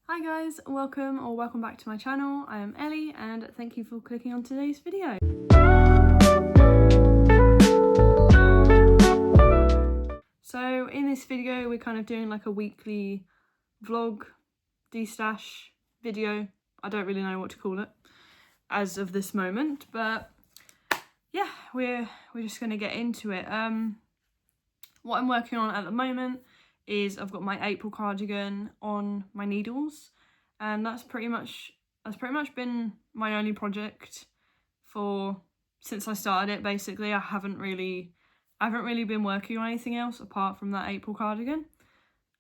Hi guys, welcome back to my channel. I am Ellie and thank you for clicking on today's video. So in this video we're kind of doing like a weekly vlog, de-stash video. I don't really know what to call it as of this moment, but yeah, we're just gonna get into it. What I'm working on at the moment is I've got my April cardigan on my needles, and that's pretty much been my only project since I started it. Basically, I haven't really been working on anything else apart from that April cardigan.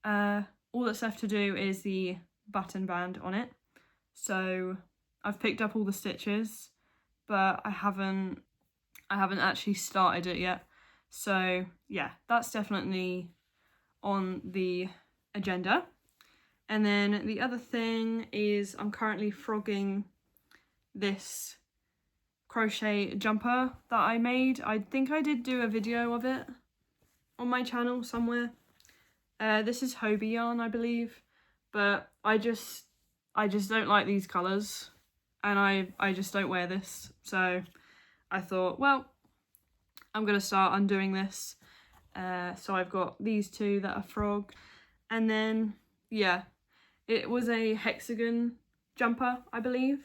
All that's left to do is the button band on it. So I've picked up all the stitches, but I haven't actually started it yet. So yeah, that's definitely on the agenda. And then the other thing is I'm currently frogging this crochet jumper that I made. I think I did do a video of it on my channel somewhere. This is Hobie yarn, I believe, but I just don't like these colours, and I just don't wear this. So I thought, well, I'm gonna start undoing this. So I've got these two that are frogged, and then yeah, it was a hexagon jumper, I believe.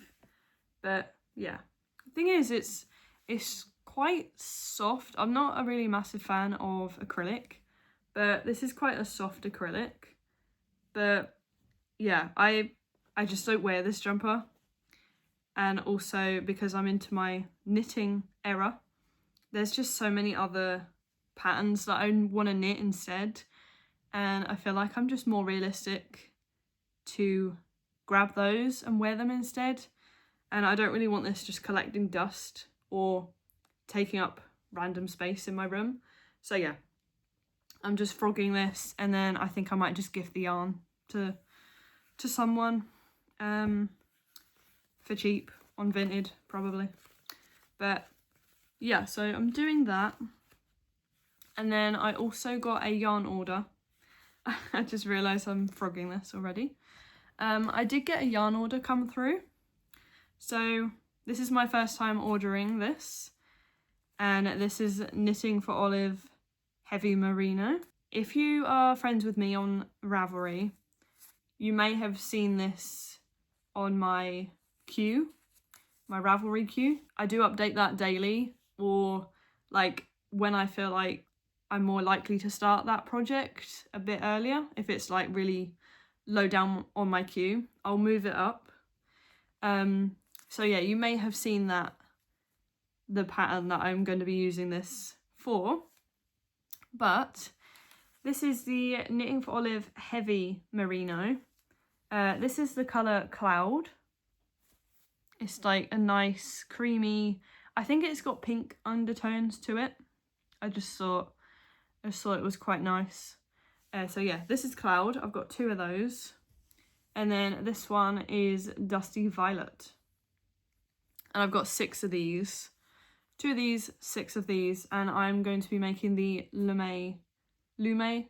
But yeah, the thing is, it's quite soft. I'm not a really massive fan of acrylic, but this is quite a soft acrylic. But yeah, I just don't wear this jumper, and also because I'm into my knitting era, there's just so many other patterns that I want to knit instead, and I feel like I'm just more realistic to grab those and wear them instead. And I don't really want this just collecting dust or taking up random space in my room. So yeah, I'm just frogging this, and then I think I might just gift the yarn to someone for cheap on Vinted probably. But yeah, so I'm doing that. And then I also got a yarn order. I just realised I'm frogging this already. I did get a yarn order come through. So this is my first time ordering this. And this is Knitting for Olive Heavy Merino. If you are friends with me on Ravelry, you may have seen this on my queue, my Ravelry queue. I do update that daily, or like when I feel like I'm more likely to start that project a bit earlier. If it's like really low down on my queue, I'll move it up. So yeah, you may have seen that, the pattern that I'm going to be using this for. But this is the Knitting for Olive Heavy Merino. This is the colour Cloud. It's like a nice creamy, I think it's got pink undertones to it. I just thought it was quite nice. So yeah, this is Cloud. I've got two of those. And then this one is Dusty Violet. And I've got 6 of these. 2 of these, 6 of these. And I'm going to be making the Lumme. I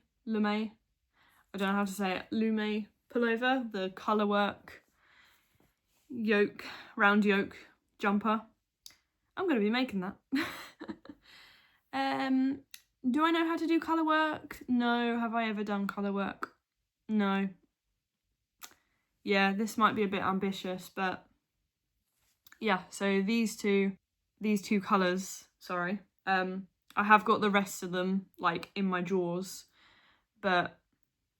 don't know how to say it. Lumme pullover, the colourwork yoke, round yoke jumper. I'm going to be making that. Do I know how to do colour work? No. Have I ever done colour work? No. Yeah, this might be a bit ambitious, but yeah, so these two colours, sorry. I have got the rest of them like in my drawers, but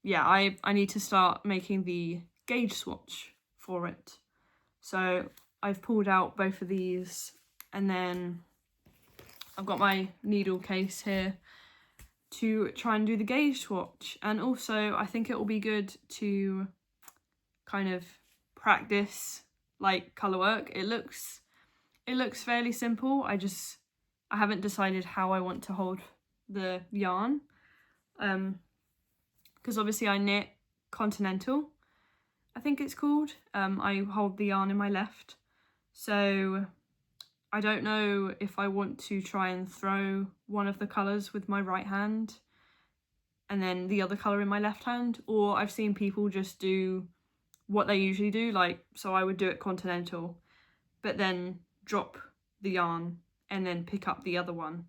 yeah, I need to start making the gauge swatch for it. So I've pulled out both of these, and then I've got my needle case here to try and do the gauge swatch. And also I think it will be good to kind of practice like colour work. It looks fairly simple. I haven't decided how I want to hold the yarn, because obviously I knit Continental, I think it's called. I hold the yarn in my left, so I don't know if I want to try and throw one of the colours with my right hand and then the other colour in my left hand, or I've seen people just do what they usually do. Like, so I would do it continental, but then drop the yarn and then pick up the other one.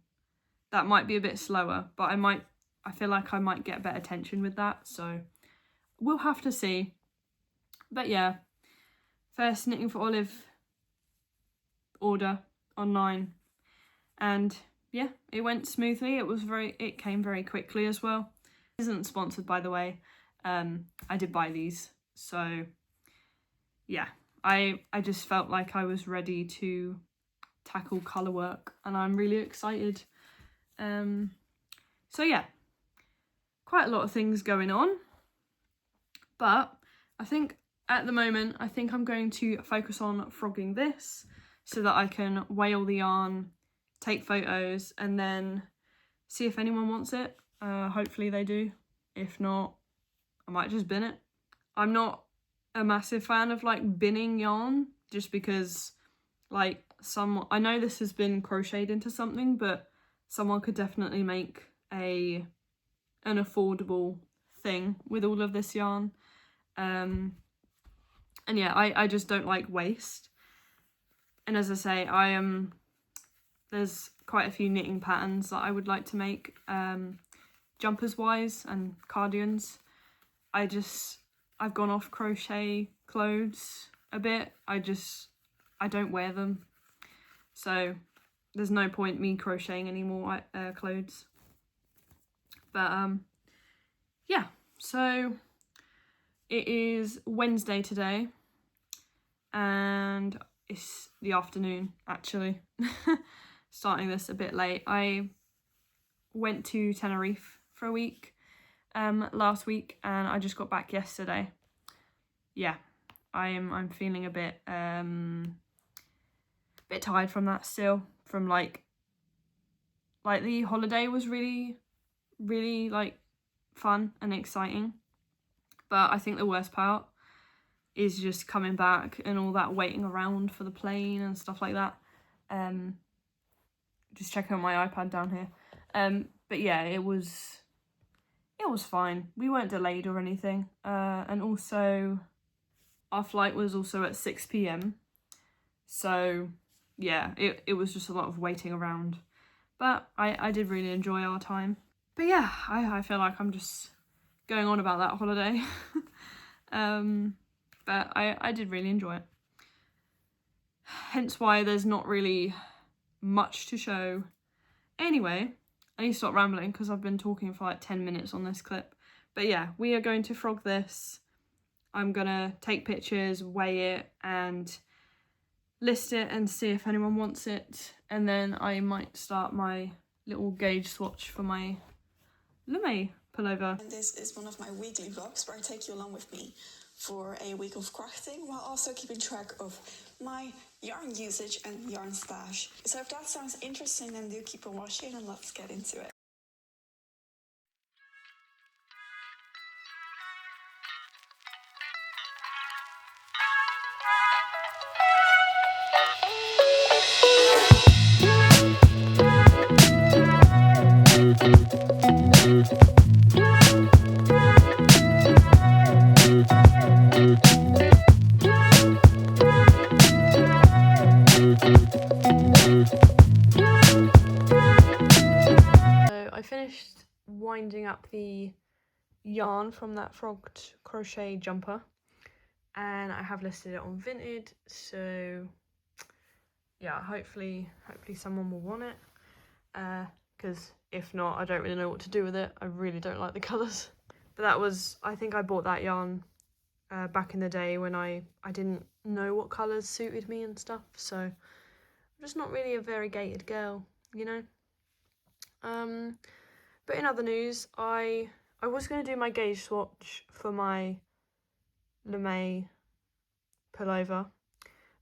That might be a bit slower, but I feel like I might get better tension with that, so we'll have to see. But yeah, first Knitting for Olive order online, and yeah, it went smoothly. It came very quickly as well. It isn't sponsored, by the way. I did buy these, so yeah, I just felt like I was ready to tackle colour work, and I'm really excited. So yeah, quite a lot of things going on, but I think at the moment I'm going to focus on frogging this so that I can weigh all the yarn, take photos, and then see if anyone wants it. Hopefully they do. If not, I might just bin it. I'm not a massive fan of like binning yarn, just because like I know this has been crocheted into something, but someone could definitely make an affordable thing with all of this yarn. And yeah, I just don't like waste. And as I say, there's quite a few knitting patterns that I would like to make, jumpers wise and cardigans. I've gone off crochet clothes a bit. I don't wear them, so there's no point me crocheting any more clothes. But yeah, so it is Wednesday today, and it's the afternoon actually. Starting this a bit late. I went to Tenerife for a week last week, and I just got back yesterday. Yeah, I'm feeling a bit tired from that still. From like the holiday was really like fun and exciting, but I think the worst part is just coming back and all that waiting around for the plane and stuff like that. Just checking on my iPad down here. But yeah, it was fine. We weren't delayed or anything. And also our flight was also at 6 p.m. So yeah, it was just a lot of waiting around. But I did really enjoy our time. But yeah, I feel like I'm just going on about that holiday. But I did really enjoy it. Hence why there's not really much to show. Anyway, I need to stop rambling because I've been talking for like 10 minutes on this clip. But yeah, we are going to frog this. I'm gonna take pictures, weigh it, and list it and see if anyone wants it. And then I might start my little gauge swatch for my Lumme pullover. And this is one of my weekly vlogs where I take you along with me for a week of crafting, while also keeping track of my yarn usage and yarn stash. So if that sounds interesting, then do keep on watching and let's get into it. I finished winding up the yarn from that frogged crochet jumper, and I have listed it on Vinted, so yeah, hopefully someone will want it, because if not, I don't really know what to do with it. I really don't like the colours. But I think I bought that yarn back in the day when I didn't know what colours suited me and stuff, so I'm just not really a variegated girl, you know. But in other news, I was going to do my gauge swatch for my Lumme pullover,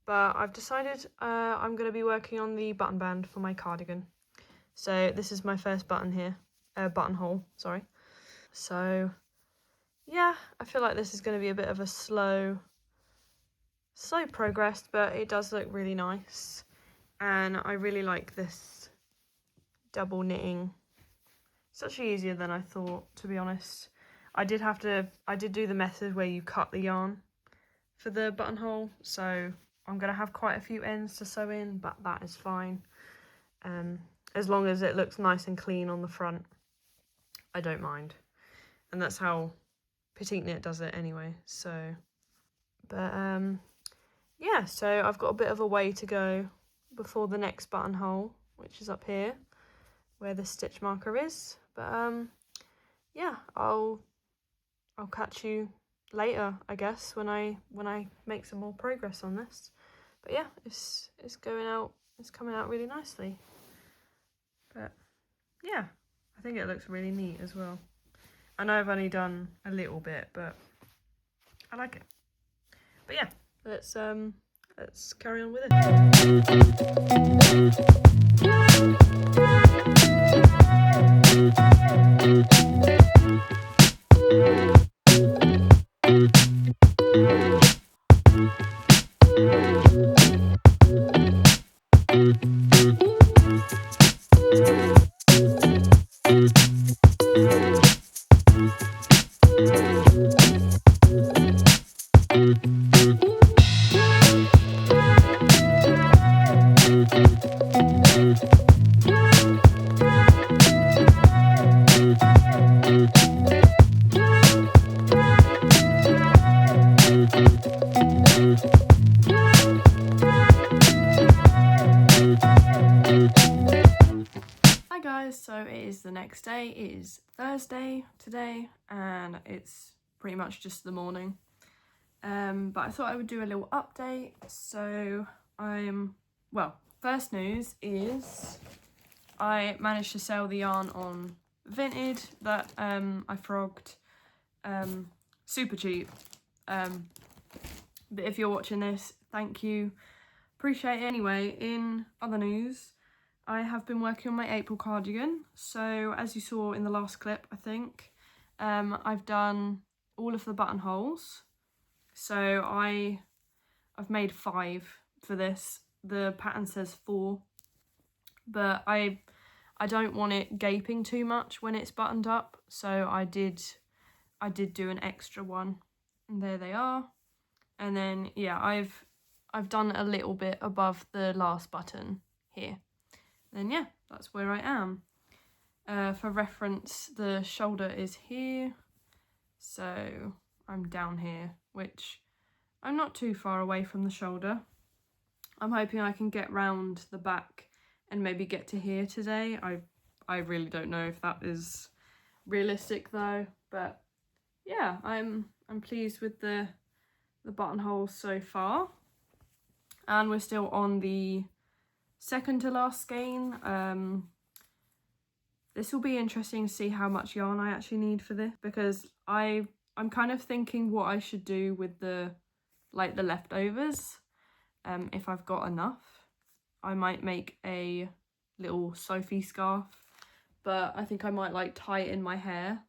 but I've decided I'm going to be working on the button band for my cardigan. So this is my first button here, buttonhole, sorry. So yeah, I feel like this is going to be a bit of a slow progress, but it does look really nice, and I really like this double knitting. It's actually easier than I thought, to be honest. I did do the method where you cut the yarn, for the buttonhole, so I'm gonna have quite a few ends to sew in, but that is fine. As long as it looks nice and clean on the front, I don't mind. And that's how Petite Knit does it anyway, so. But yeah, so I've got a bit of a way to go before the next buttonhole, which is up here, where the stitch marker is. But yeah, I'll catch you later, I guess, when I make some more progress on this. But yeah, it's coming out really nicely. But yeah, I think it looks really neat as well. I know I've only done a little bit, but I like it. But yeah, let's carry on with it. Hi guys, so it is the next day. It is Thursday today and it's pretty much just the morning. But I thought I would do a little update. So first news is I managed to sell the yarn on Vinted that I frogged super cheap. But if you're watching this, thank you, appreciate it. Anyway, in other news, I have been working on my April cardigan. So as you saw in the last clip, I think, I've done all of the buttonholes. So I've made 5 for this. The pattern says 4, but I don't want it gaping too much when it's buttoned up. So I did do an extra one, and there they are. And then yeah, I've done a little bit above the last button here. Then yeah, that's where I am. For reference, the shoulder is here, so I'm down here, which I'm not too far away from the shoulder. I'm hoping I can get round the back and maybe get to here today. I really don't know if that is realistic though, but yeah, I'm pleased with the buttonholes so far. And we're still on the second to last skein. This will be interesting to see how much yarn I actually need for this, because I'm kind of thinking what I should do with the leftovers. If I've got enough, I might make a little Sophie scarf, but I think I might tie it in my hair,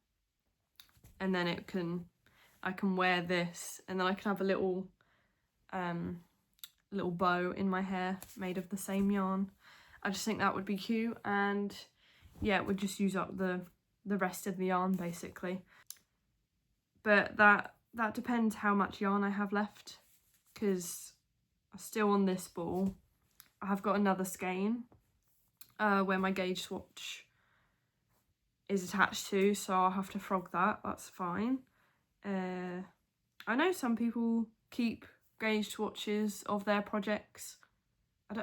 and then I can wear this, and then I can have a little bow in my hair made of the same yarn. I just think that would be cute, and yeah, it would just use up the rest of the yarn basically. But that depends how much yarn I have left, because still on this ball I have got another skein where my gauge swatch is attached to, so I'll have to frog that. That's fine. I know some people keep gauge swatches of their projects.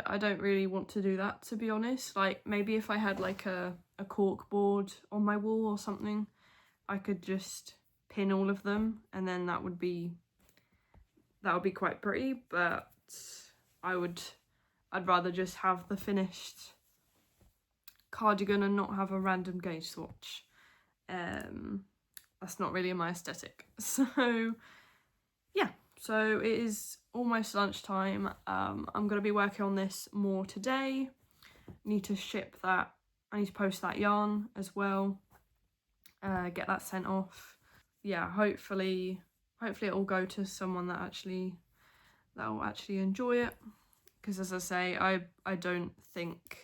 I don't really want to do that, to be honest. Like, maybe if I had like a cork board on my wall or something, I could just pin all of them, and then that would be quite pretty. But I'd rather just have the finished cardigan and not have a random gauge swatch. That's not really my aesthetic. So yeah, so it is almost lunchtime. I'm going to be working on this more today. Need to ship that. I need to post that yarn as well. Get that sent off. Yeah, hopefully it will go to someone that will actually enjoy it. Because as I say, I don't think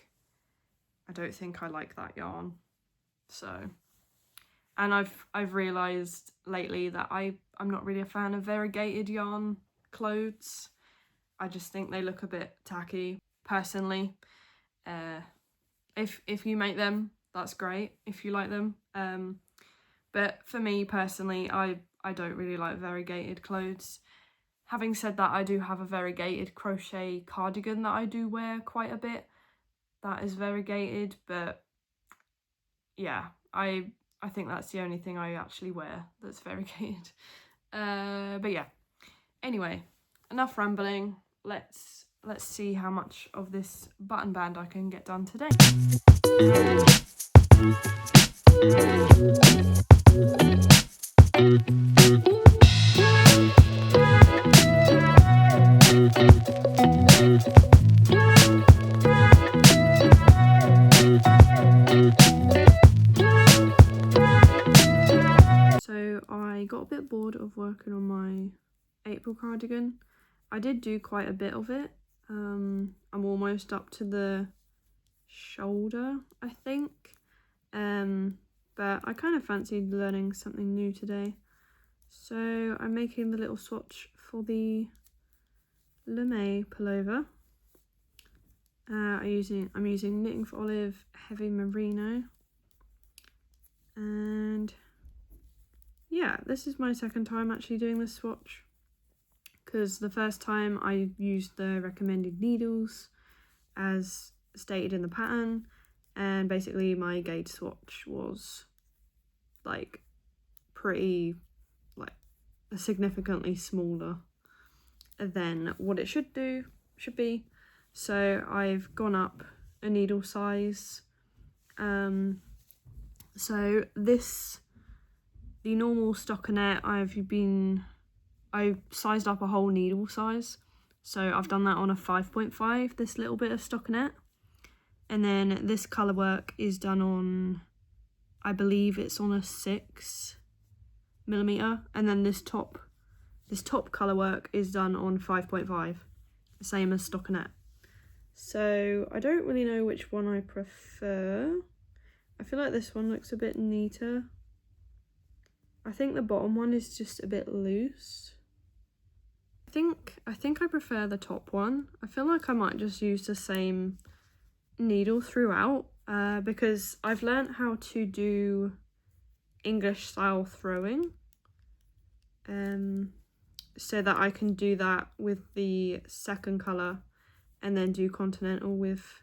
I like that yarn. So, and I've realised lately that I'm not really a fan of variegated yarn clothes. I just think they look a bit tacky, personally. If you make them, that's great, if you like them. But for me personally, I don't really like variegated clothes. Having said that, I do have a variegated crochet cardigan that I do wear quite a bit. That is variegated, but yeah, I think that's the only thing I actually wear that's variegated. But yeah. Anyway, enough rambling. Let's see how much of this button band I can get done today. So I got a bit bored of working on my April cardigan. I did do quite a bit of it. I'm almost up to the shoulder, I think. But I kind of fancied learning something new today. So I'm making the little swatch for the Lumme pullover. I'm using Knitting for Olive Heavy Merino. And yeah, this is my second time actually doing this swatch, because the first time I used the recommended needles as stated in the pattern, and basically my gauge swatch was like pretty, like significantly smaller than what it should be. So I've gone up a needle size. So the normal stockinette, I sized up a whole needle size. So I've done that on a 5.5, this little bit of stockinette. And then this colour work is done on, I believe it's on a 6mm. And then this top colour work is done on 5.5, the same as stockinette. So I don't really know which one I prefer. I feel like this one looks a bit neater. I think the bottom one is just a bit loose. I think I prefer the top one. I feel like I might just use the same needle throughout, because I've learnt how to do English style throwing, so that I can do that with the second colour and then do continental with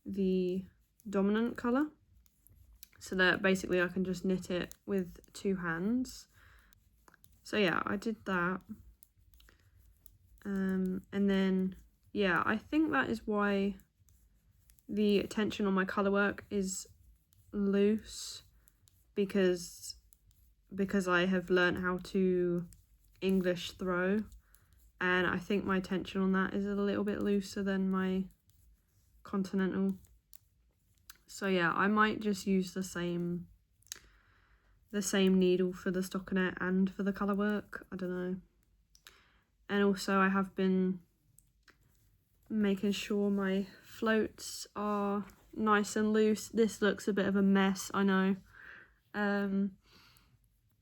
the dominant colour, so that basically I can just knit it with two hands. So yeah, I did that. And then yeah, I think that is why the tension on my colour work is loose, because I have learnt how to English throw, and I think my tension on that is a little bit looser than my continental. So yeah, I might just use the same needle for the stockinette and for the colour work, I don't know. And also I have been making sure my floats are nice and loose. This looks a bit of a mess, I know.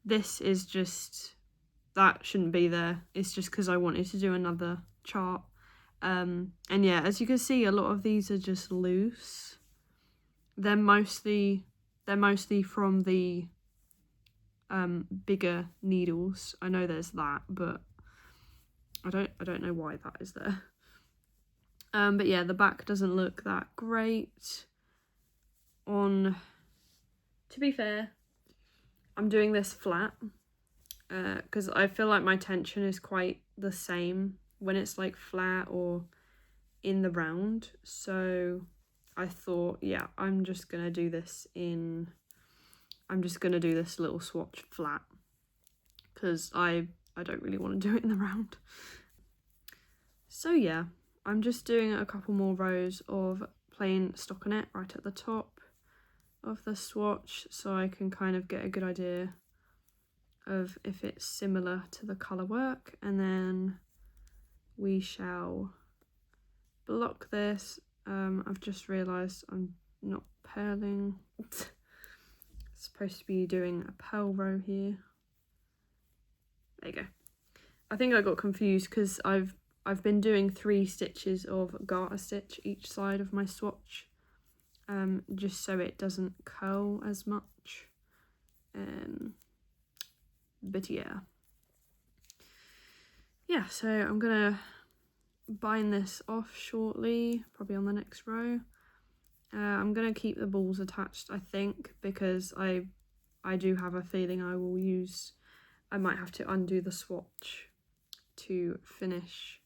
This is just, that shouldn't be there. It's just because I wanted to do another chart. And yeah, as you can see, a lot of these are just loose. They're mostly from the bigger needles. I know there's that, but I don't know why that is there. But yeah, the back doesn't look that great. To be fair, I'm doing this flat, because I feel like my tension is quite the same when it's like flat or in the round. So I thought, yeah, I'm just gonna do this little swatch flat, because I don't really want to do it in the round. So yeah, I'm just doing a couple more rows of plain stockinette right at the top of the swatch, so I can kind of get a good idea of if it's similar to the colour work, and then we shall block this. I've just realised I'm not purling. Supposed to be doing a purl row here. There you go. I think I got confused because I've been doing 3 stitches of garter stitch each side of my swatch, just so it doesn't curl as much. But yeah, so I'm gonna bind this off shortly, probably on the next row. I'm gonna keep the balls attached, I think, because I do have a feeling I might have to undo the swatch to finish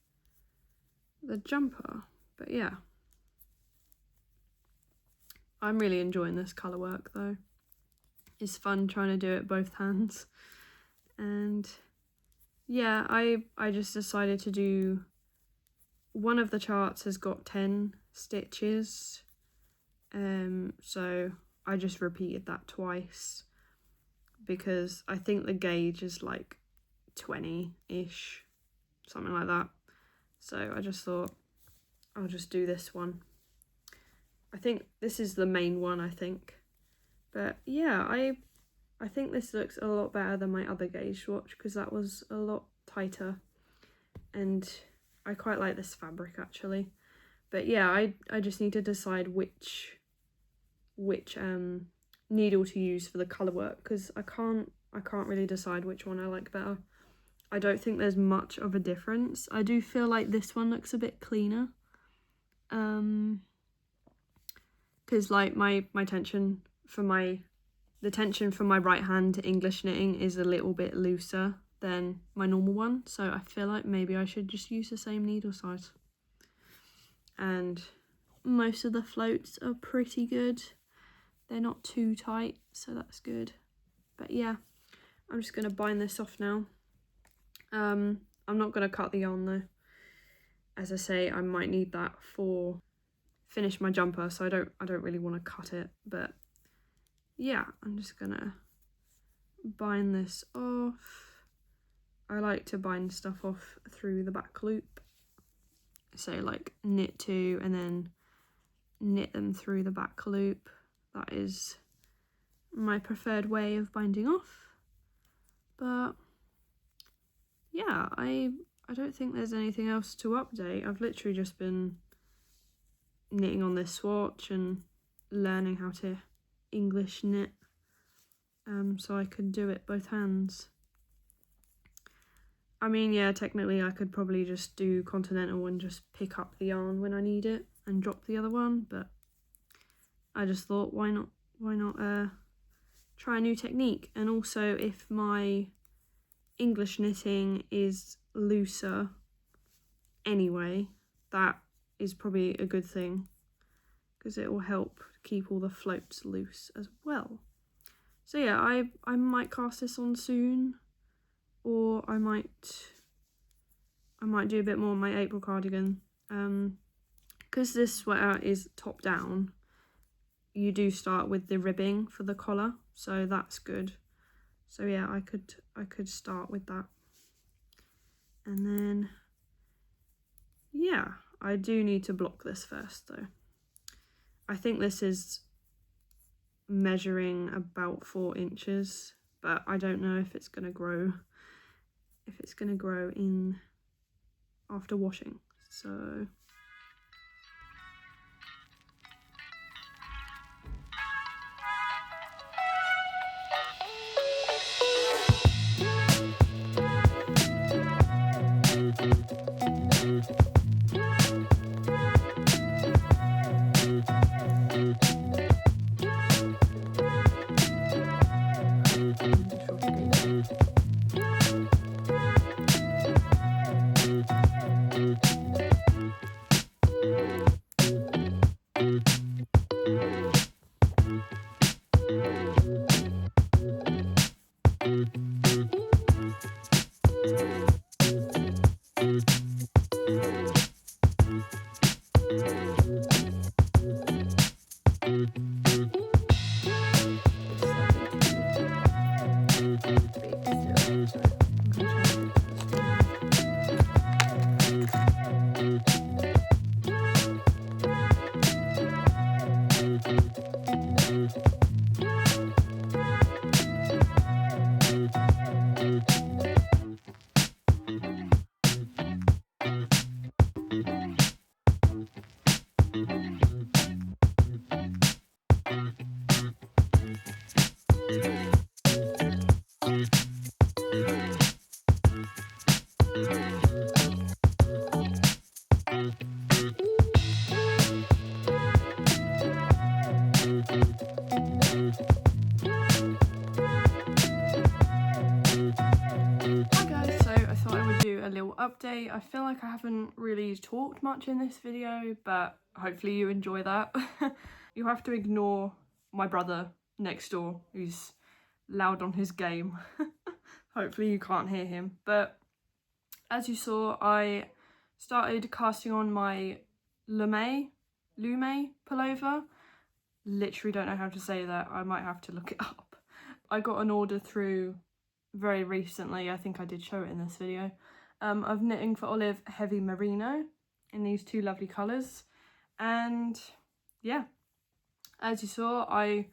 the jumper. But yeah, I'm really enjoying this colour work though. It's fun trying to do it both hands. And yeah, I just decided to do, one of the charts has got 10 stitches, so I just repeated that twice because I think the gauge is like 20-ish, something like that. So I just thought I'll just do this one. I think this is the main one, I think. But yeah, I think this looks a lot better than my other gauge swatch because that was a lot tighter, and I quite like this fabric actually. But yeah, I just need to decide which needle to use for the colour work because I can't really decide which one I like better. I don't think there's much of a difference. I do feel like this one looks a bit cleaner, because like my tension for the tension from my right hand to English knitting is a little bit looser than my normal one, so I feel like maybe I should just use the same needle size. And most of the floats are pretty good. They're not too tight, so that's good. But yeah, I'm just going to bind this off now. I'm not going to cut the yarn though. As I say, I might need that for finish my jumper, so I don't really want to cut it. But yeah, I'm just going to bind this off. I like to bind stuff off through the back loop. So like knit 2 and then knit them through the back loop. That is my preferred way of binding off. But yeah, I don't think there's anything else to update. I've literally just been knitting on this swatch and learning how to English knit, so I could do it both hands. I mean, yeah, technically I could probably just do continental and just pick up the yarn when I need it and drop the other one, but I just thought why not try a new technique. And also, if my English knitting is looser anyway, that is probably a good thing because it will help keep all the floats loose as well. So yeah, I might cast this on soon, or I might do a bit more on my April cardigan, because this sweater is top down. You do start with the ribbing for the collar, so that's good. So yeah, I could start with that. And then yeah, I do need to block this first though. I think this is measuring about 4 inches, but I don't know if it's gonna grow in after washing. So Update. I feel like I haven't really talked much in this video, but hopefully you enjoy that. You have to ignore my brother next door who's loud on his game. Hopefully you can't hear him. But as you saw, I started casting on my Lumme pullover. Literally don't know how to say that. I might have to look it up. I got an order through very recently. I think I did show it in this video. Of Knitting for Olive Heavy Merino in these two lovely colours. And yeah, as you saw, I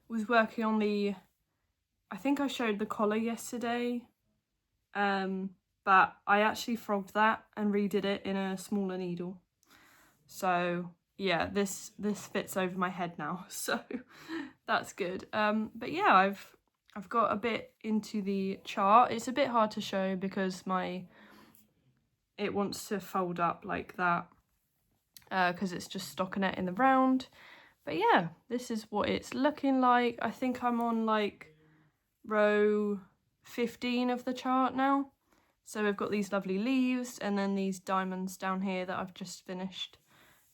was working on I think I showed the collar yesterday, but I actually frogged that and redid it in a smaller needle. So yeah, this fits over my head now, so that's good. But yeah, I've got a bit into the chart. It's a bit hard to show because it wants to fold up like that because it's just stockinette in the round. But yeah, this is what it's looking like. I think I'm on like row 15 of the chart now. So we've got these lovely leaves and then these diamonds down here that I've just finished.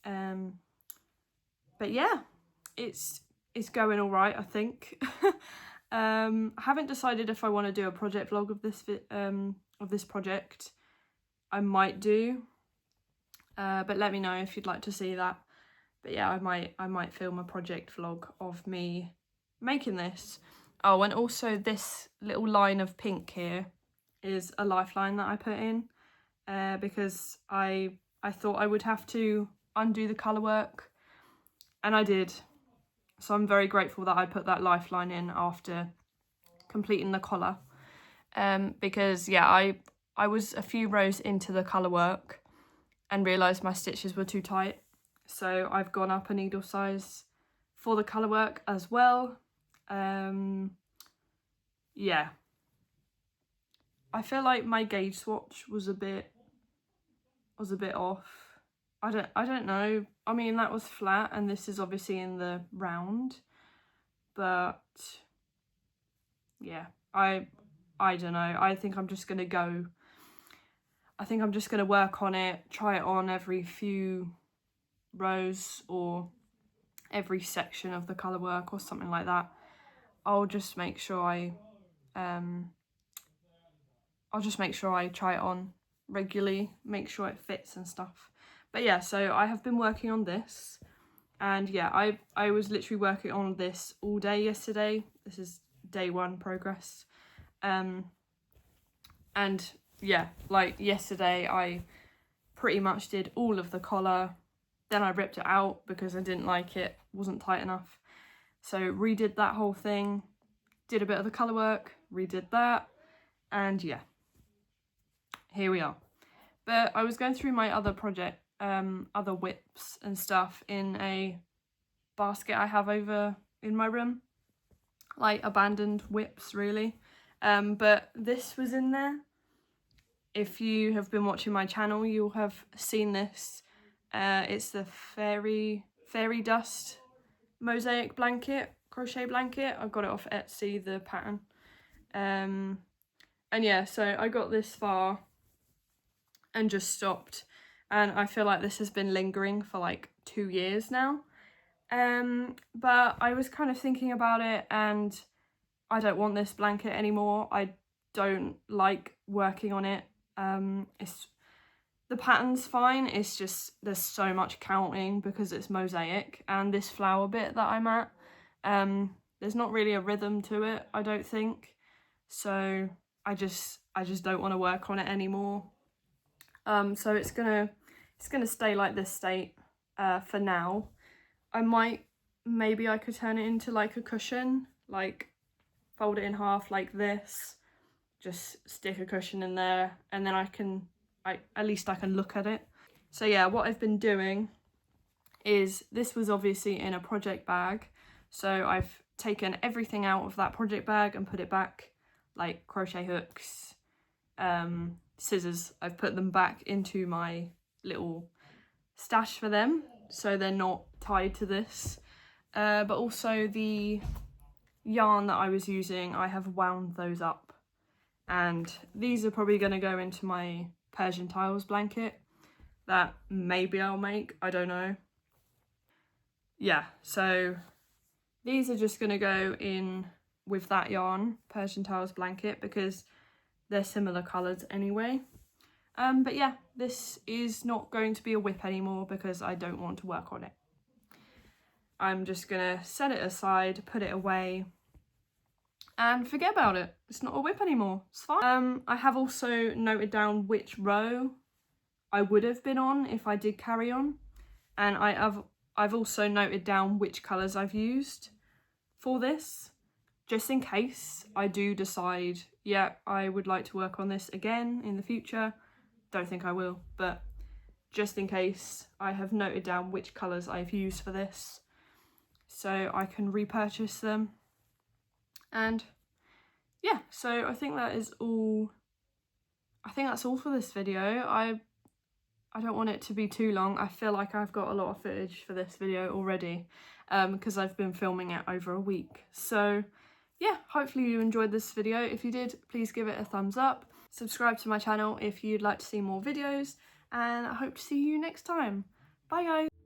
But yeah, it's going all right, I think. I haven't decided if I want to do a project vlog of this project. I might do, but let me know if you'd like to see that. But yeah, I might film a project vlog of me making this. Oh, and also this little line of pink here is a lifeline that I put in because I thought I would have to undo the colour work, and I did. So I'm very grateful that I put that lifeline in after completing the collar, because yeah, I was a few rows into the colour work and realised my stitches were too tight. So I've gone up a needle size for the colour work as well. Yeah. I feel like my gauge swatch was a bit off. I don't know. I mean, that was flat and this is obviously in the round. But yeah, I don't know. I think I'm just gonna work on it, try it on every few rows or every section of the colour work or something like that. I'll just make sure I try it on regularly, make sure it fits and stuff. But yeah, so I have been working on this, and yeah, I was literally working on this all day yesterday. This is day 1 progress. And yeah, like yesterday I pretty much did all of the collar, then I ripped it out because I didn't like it, wasn't tight enough. So redid that whole thing, did a bit of the colour work, redid that, and yeah, here we are. But I was going through my other project, other whips and stuff in a basket I have over in my room, like abandoned whips really. But this was in there. If you have been watching my channel, you'll have seen this. It's the fairy dust mosaic blanket, crochet blanket. I got it off Etsy, the pattern. And yeah, so I got this far and just stopped, and I feel like this has been lingering for like 2 years now. But I was kind of thinking about it, and I don't want this blanket anymore. I don't like working on it. The pattern's fine, it's just there's so much counting because it's mosaic, and this flower bit that I'm at, there's not really a rhythm to it, I don't think. So I just don't want to work on it anymore. So it's gonna stay like this state for now. Maybe I could turn it into like a cushion, like fold it in half like this, just stick a cushion in there, and then at least I can look at it. So yeah, what I've been doing is, this was obviously in a project bag, so I've taken everything out of that project bag and put it back, like crochet hooks, scissors. I've put them back into my little stash for them, so they're not tied to this. But also the yarn that I was using, I have wound those up. And these are probably going to go into my Persian tiles blanket that maybe I'll make, I don't know. Yeah, so these are just going to go in with that yarn, Persian tiles blanket, because they're similar colours anyway. But yeah, this is not going to be a whip anymore because I don't want to work on it. I'm just going to set it aside, put it away, and forget about it. It's not a whip anymore. It's fine. I have also noted down which row I would have been on if I did carry on. And I've also noted down which colours I've used for this, just in case I do decide, yeah, I would like to work on this again in the future. Don't think I will, but just in case, I have noted down which colours I've used for this, so I can repurchase them. And yeah, so I think that is all. I think that's all for this video. I don't want it to be too long. I feel like I've got a lot of footage for this video already, because I've been filming it over a week. So yeah, hopefully you enjoyed this video. If you did, please give it a thumbs up. Subscribe to my channel if you'd like to see more videos, and I hope to see you next time. Bye guys!